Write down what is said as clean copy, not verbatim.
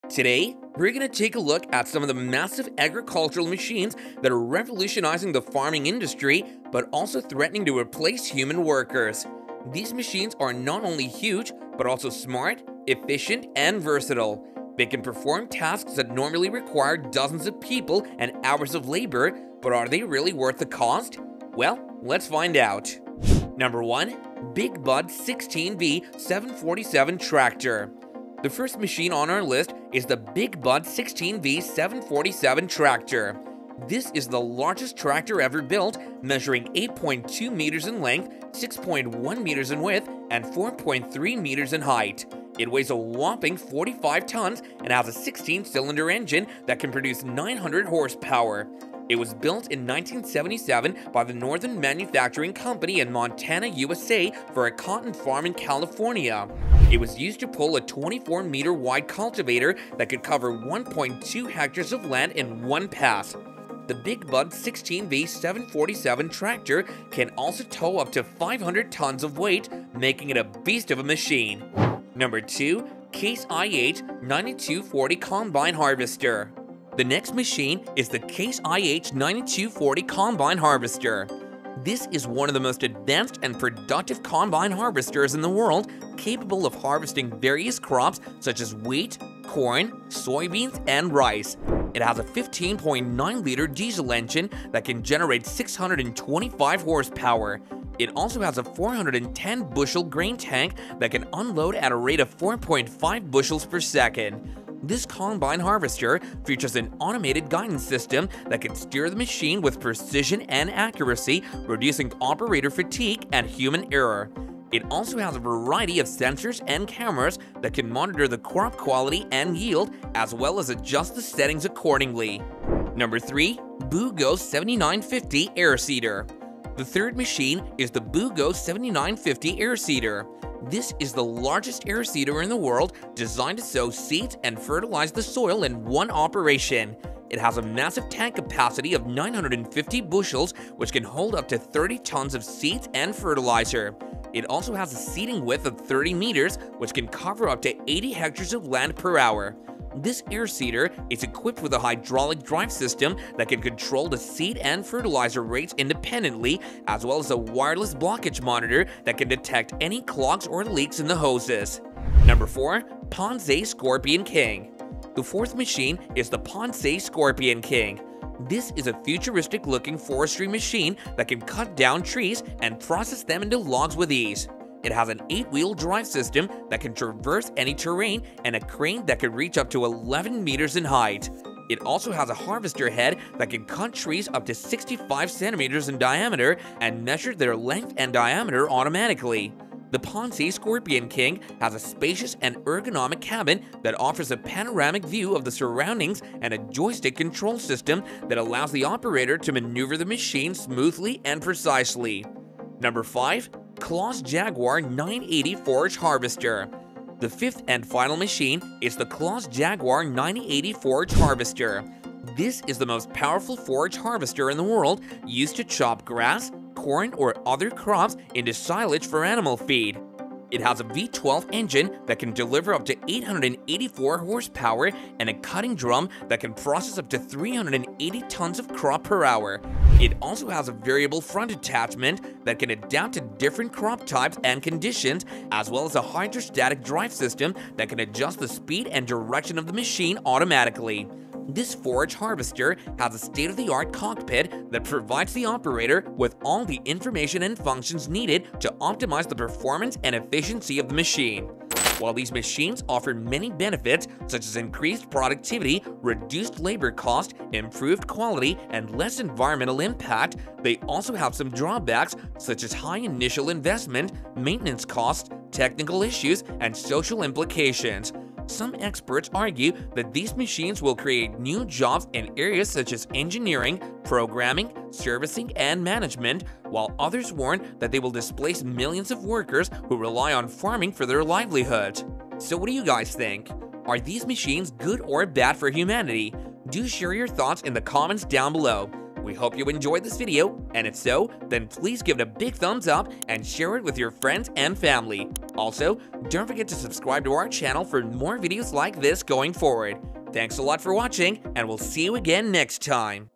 Today, we're going to take a look at some of the massive agricultural machines that are revolutionizing the farming industry, but also threatening to replace human workers. These machines are not only huge, but also smart, efficient, and versatile. They can perform tasks that normally require dozens of people and hours of labor, but are they really worth the cost? Well, let's find out. Number 1. Big Bud 16V 747 Tractor. The first machine on our list is the Big Bud 16V 747 Tractor. This is the largest tractor ever built, measuring 8.2 meters in length, 6.1 meters in width, and 4.3 meters in height. It weighs a whopping 45 tons and has a 16-cylinder engine that can produce 900 horsepower. It was built in 1977 by the Northern Manufacturing Company in Montana, USA for a cotton farm in California. It was used to pull a 24-meter wide cultivator that could cover 1.2 hectares of land in one pass. The Big Bud 16V 747 tractor can also tow up to 500 tons of weight, making it a beast of a machine. Number 2. Case IH 9240 Combine Harvester. The next machine is the Case IH 9240 Combine Harvester. This is one of the most advanced and productive combine harvesters in the world, capable of harvesting various crops such as wheat, corn, soybeans, and rice. It has a 15.9-liter diesel engine that can generate 625 horsepower. It also has a 410-bushel grain tank that can unload at a rate of 4.5 bushels per second. This combine harvester features an automated guidance system that can steer the machine with precision and accuracy, reducing operator fatigue and human error. It also has a variety of sensors and cameras that can monitor the crop quality and yield, as well as adjust the settings accordingly. Number 3. Bugo 7950 Air Seeder. The third machine is the Bugo 7950 Air Seeder. This is the largest air seeder in the world, designed to sow seeds and fertilize the soil in one operation. It has a massive tank capacity of 950 bushels, which can hold up to 30 tons of seeds and fertilizer. It also has a seeding width of 30 meters, which can cover up to 80 hectares of land per hour. This air seeder is equipped with a hydraulic drive system that can control the seed and fertilizer rates independently, as well as a wireless blockage monitor that can detect any clogs or leaks in the hoses. Number 4. Ponce Scorpion King. The fourth machine is the Ponce Scorpion King. This is a futuristic-looking forestry machine that can cut down trees and process them into logs with ease. It has an 8-wheel drive system that can traverse any terrain and a crane that can reach up to 11 meters in height. It also has a harvester head that can cut trees up to 65 centimeters in diameter and measure their length and diameter automatically. The Ponce Scorpion King has a spacious and ergonomic cabin that offers a panoramic view of the surroundings and a joystick control system that allows the operator to maneuver the machine smoothly and precisely. Number 5. Claas Jaguar 980 Forage Harvester. The fifth and final machine is the Claas Jaguar 980 Forage Harvester. This is the most powerful forage harvester in the world, used to chop grass, corn, or other crops into silage for animal feed. It has a V12 engine that can deliver up to 884 horsepower and a cutting drum that can process up to 380 tons of crop per hour. It also has a variable front attachment that can adapt to different crop types and conditions, as well as a hydrostatic drive system that can adjust the speed and direction of the machine automatically. This forage harvester has a state-of-the-art cockpit that provides the operator with all the information and functions needed to optimize the performance and efficiency of the machine. While these machines offer many benefits such as increased productivity, reduced labor cost, improved quality, and less environmental impact, they also have some drawbacks such as high initial investment, maintenance costs, technical issues, and social implications. Some experts argue that these machines will create new jobs in areas such as engineering, programming, servicing, and management, while others warn that they will displace millions of workers who rely on farming for their livelihoods. So what do you guys think? Are these machines good or bad for humanity? Do share your thoughts in the comments down below. We hope you enjoyed this video, and if so, then please give it a big thumbs up and share it with your friends and family. Also, don't forget to subscribe to our channel for more videos like this going forward. Thanks a lot for watching, and we'll see you again next time.